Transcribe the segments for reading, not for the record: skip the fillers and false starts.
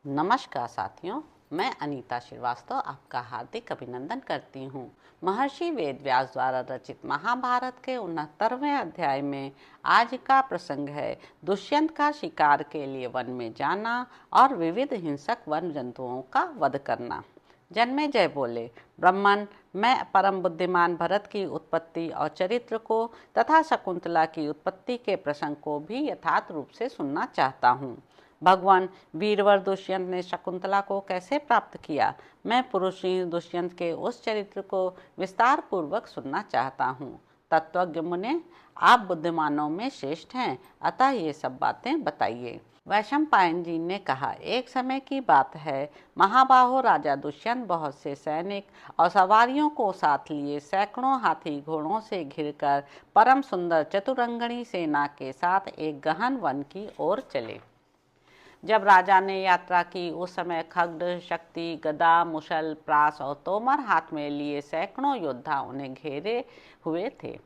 नमस्कार साथियों, मैं अनीता श्रीवास्तव आपका हार्दिक अभिनंदन करती हूँ। महर्षि वेदव्यास द्वारा रचित महाभारत के 69वें अध्याय में आज का प्रसंग है दुष्यंत का शिकार के लिए वन में जाना और विविध हिंसक वन जंतुओं का वध करना। जन्मेजय बोले, ब्राह्मण, मैं परम बुद्धिमान भरत की उत्पत्ति और चरित्र को तथा शकुंतला की उत्पत्ति के प्रसंग को भी यथार्थ रूप से सुनना चाहता हूँ। भगवान वीरवर दुष्यंत ने शकुंतला को कैसे प्राप्त किया, मैं पुरुष सिंह दुष्यंत के उस चरित्र को विस्तार पूर्वक सुनना चाहता हूँ। तत्वज्ञ मुने, आप बुद्धिमानों में श्रेष्ठ हैं, अतः ये सब बातें बताइए। वैशंपायन जी ने कहा, एक समय की बात है, महाबाहो राजा दुष्यंत बहुत से सैनिक और सवारियों को साथ लिए सैकड़ों हाथी घोड़ों से घिरकर परम सुंदर चतुरंगणी सेना के साथ एक गहन वन की ओर चले। जब राजा ने यात्रा की उस समय खड्ग, शक्ति, गदा, मुशल, प्रास और तोमर हाथ में लिए सैकड़ों योद्धा उन्हें घेरे हुए थे।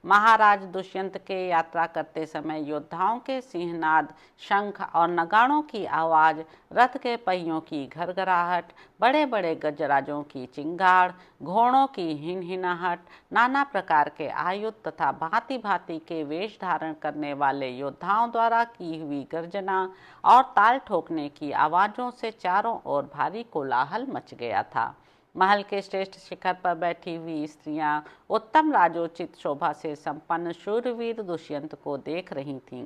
महाराज दुष्यंत के यात्रा करते समय योद्धाओं के सिंहनाद, शंख और नगाड़ों की आवाज़, रथ के पहियों की घरघराहट, बड़े बड़े गजराजों की चिंगाड़, घोड़ों की हिनहिनाहट, नाना प्रकार के आयुध तथा भांति भांति के वेश धारण करने वाले योद्धाओं द्वारा की हुई गर्जना और ताल ठोकने की आवाज़ों से चारों ओर भारी कोलाहल मच गया था। महल के श्रेष्ठ शिखर पर बैठी हुई स्त्रियां उत्तम राजोचित शोभा से संपन्न शूरवीर दुष्यंत को देख रही थीं।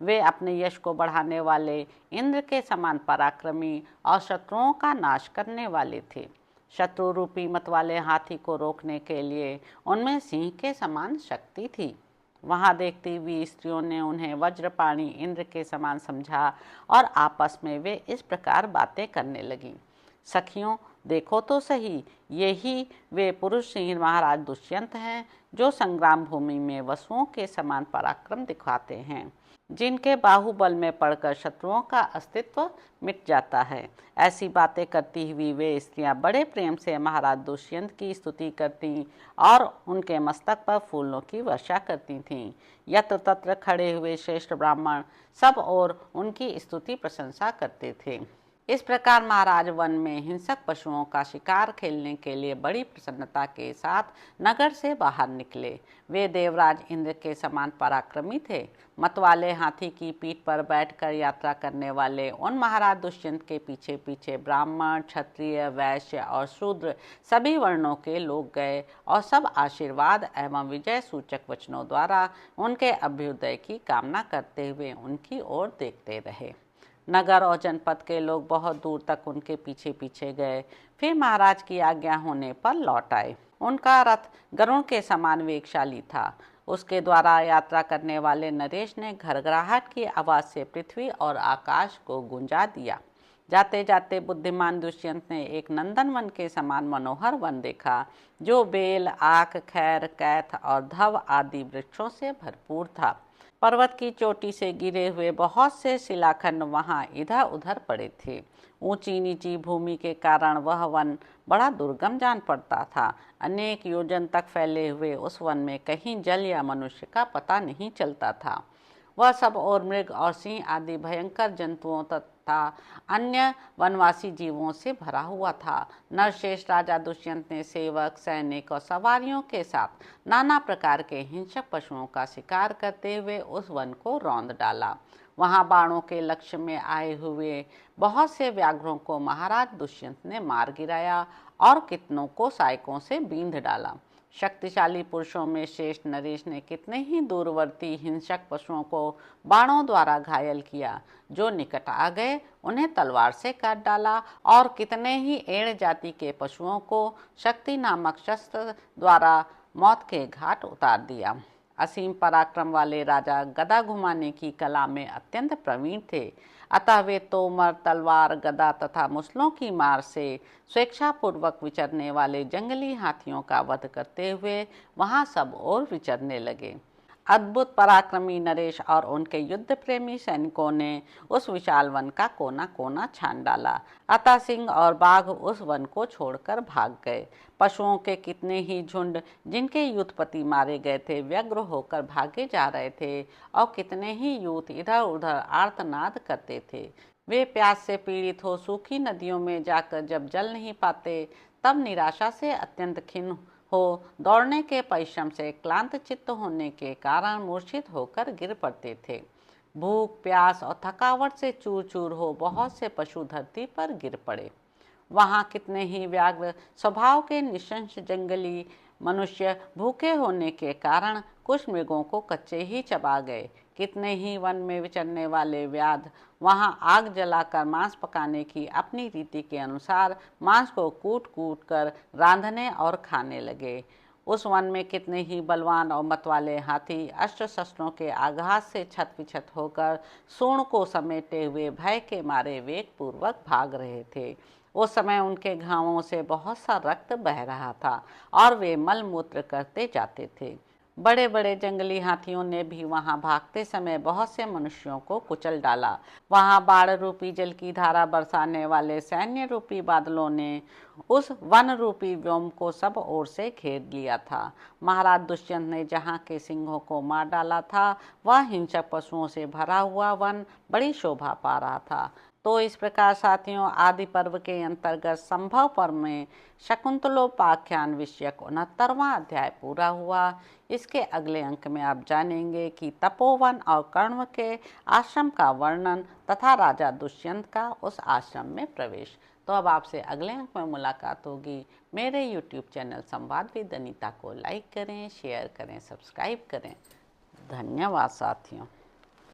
वे अपने यश को बढ़ाने वाले इंद्र के समान पराक्रमी और शत्रुओं का नाश करने वाले थे। शत्रु रूपी मत वाले हाथी को रोकने के लिए उनमें सिंह के समान शक्ति थी। वहां देखती हुई स्त्रियों ने उन्हें वज्रपाणी इंद्र के समान समझा और आपस में वे इस प्रकार बातें करने लगीं, सखियों, देखो तो सही, यही वे पुरुष सिंह महाराज दुष्यंत हैं जो संग्राम भूमि में वसुओं के समान पराक्रम दिखाते हैं, जिनके बाहुबल में पड़कर शत्रुओं का अस्तित्व मिट जाता है। ऐसी बातें करती हुई वे स्त्रियां बड़े प्रेम से महाराज दुष्यंत की स्तुति करती और उनके मस्तक पर फूलों की वर्षा करती थीं। यत्र तत्र खड़े हुए श्रेष्ठ ब्राह्मण सब और उनकी स्तुति प्रशंसा करते थे। इस प्रकार महाराज वन में हिंसक पशुओं का शिकार खेलने के लिए बड़ी प्रसन्नता के साथ नगर से बाहर निकले। वे देवराज इंद्र के समान पराक्रमी थे। मतवाले हाथी की पीठ पर बैठकर यात्रा करने वाले उन महाराज दुष्यंत के पीछे पीछे ब्राह्मण, क्षत्रिय, वैश्य और शूद्र सभी वर्णों के लोग गए और सब आशीर्वाद एवं विजय सूचक वचनों द्वारा उनके अभ्युदय की कामना करते हुए उनकी ओर देखते रहे। नगर और जनपद के लोग बहुत दूर तक उनके पीछे पीछे गए, फिर महाराज की आज्ञा होने पर लौट आए। उनका रथ गरुड़ के समान वेगशाली था। उसके द्वारा यात्रा करने वाले नरेश ने घरघराहट की आवाज़ से पृथ्वी और आकाश को गुंजा दिया। जाते जाते बुद्धिमान दुष्यंत ने एक नंदनवन के समान मनोहर वन देखा, जो बेल, आक, खैर, कैथ और धव आदि वृक्षों से भरपूर था। पर्वत की चोटी से गिरे हुए बहुत से शिलाखंड वहां इधर उधर पड़े थे। ऊंची नीची भूमि के कारण वह वन बड़ा दुर्गम जान पड़ता था। अनेक योजन तक फैले हुए उस वन में कहीं जल या मनुष्य का पता नहीं चलता था। वह सब और मृग और सिंह आदि भयंकर जंतुओं तथा अन्य वनवासी जीवों से भरा हुआ था। नरश्रेष्ठ राजा दुष्यंत ने सेवक, सैनिक और सवारियों के साथ नाना प्रकार के हिंसक पशुओं का शिकार करते हुए उस वन को रौंद डाला। वहां बाणों के लक्ष्य में आए हुए बहुत से व्याघ्रों को महाराज दुष्यंत ने मार गिराया और कितनों को सायकों से बींध डाला। शक्तिशाली पुरुषों में श्रेष्ठ नरेश ने कितने ही दूरवर्ती हिंसक पशुओं को बाणों द्वारा घायल किया। जो निकट आ गए उन्हें तलवार से काट डाला और कितने ही एड़ जाति के पशुओं को शक्ति नामक शस्त्र द्वारा मौत के घाट उतार दिया। असीम पराक्रम वाले राजा गदा घुमाने की कला में अत्यंत प्रवीण थे, अतः वे तोमर, तलवार, गदा तथा मुसलों की मार से स्वेच्छापूर्वक विचरने वाले जंगली हाथियों का वध करते हुए वहां सब ओर विचरने लगे। अद्भुत पराक्रमी नरेश और उनके युद्ध प्रेमी सैनिकों ने उस विशाल वन का कोना कोना छान डाला, अतः सिंह और बाघ उस वन को छोड़कर भाग गए। पशुओं के कितने ही झुंड जिनके यूथपति मारे गए थे व्यग्र होकर भागे जा रहे थे और कितने ही यूथ इधर उधर आर्तनाद करते थे। वे प्यास से पीड़ित हो सूखी नदियों में जाकर जब जल नहीं पाते तब निराशा से अत्यंत खिन्न हो दौड़ने के परिश्रम से क्लांत चित्त होने के कारण मूर्छित होकर गिर पड़ते थे। भूख प्यास और थकावट से चूर चूर हो बहुत से पशु धरती पर गिर पड़े। वहाँ कितने ही व्याघ्र स्वभाव के निशंस जंगली मनुष्य भूखे होने के कारण कुछ मृगों को कच्चे ही चबा गए। कितने ही वन में विचरने वाले व्याध वहाँ आग जलाकर मांस पकाने की अपनी रीति के अनुसार मांस को कूट कूट कर रांधने और खाने लगे। उस वन में कितने ही बलवान और मतवाले हाथी अस्त्र शस्त्रों के आघात से छत विछत होकर सूंड को समेटे हुए भय के मारे वेग पूर्वक भाग रहे थे। उस समय उनके घावों से बहुत सा रक्त बह रहा था और वे मल मूत्र करते जाते थे। बड़े बड़े जंगली हाथियों ने भी वहां भागते समय बहुत से मनुष्यों को कुचल डाला। वहां बाढ़ रूपी जल की धारा बरसाने वाले सैन्य रूपी बादलों ने उस वन रूपी व्योम को सब ओर से घेर लिया था। महाराज दुष्यंत ने जहाँ के सिंहों को मार डाला था वह हिंसक पशुओं से भरा हुआ वन बड़ी शोभा पा रहा था। तो इस प्रकार साथियों आदि पर्व के अंतर्गत संभव पर्व में शकुंतलोपाख्यान विषयक 69वां अध्याय पूरा हुआ। इसके अगले अंक में आप जानेंगे कि तपोवन और कण्व के आश्रम का वर्णन तथा राजा दुष्यंत का उस आश्रम में प्रवेश। तो अब आपसे अगले अंक में मुलाकात होगी। मेरे YouTube चैनल संवाद विद अनीता को लाइक करें, शेयर करें, सब्सक्राइब करें। धन्यवाद साथियों।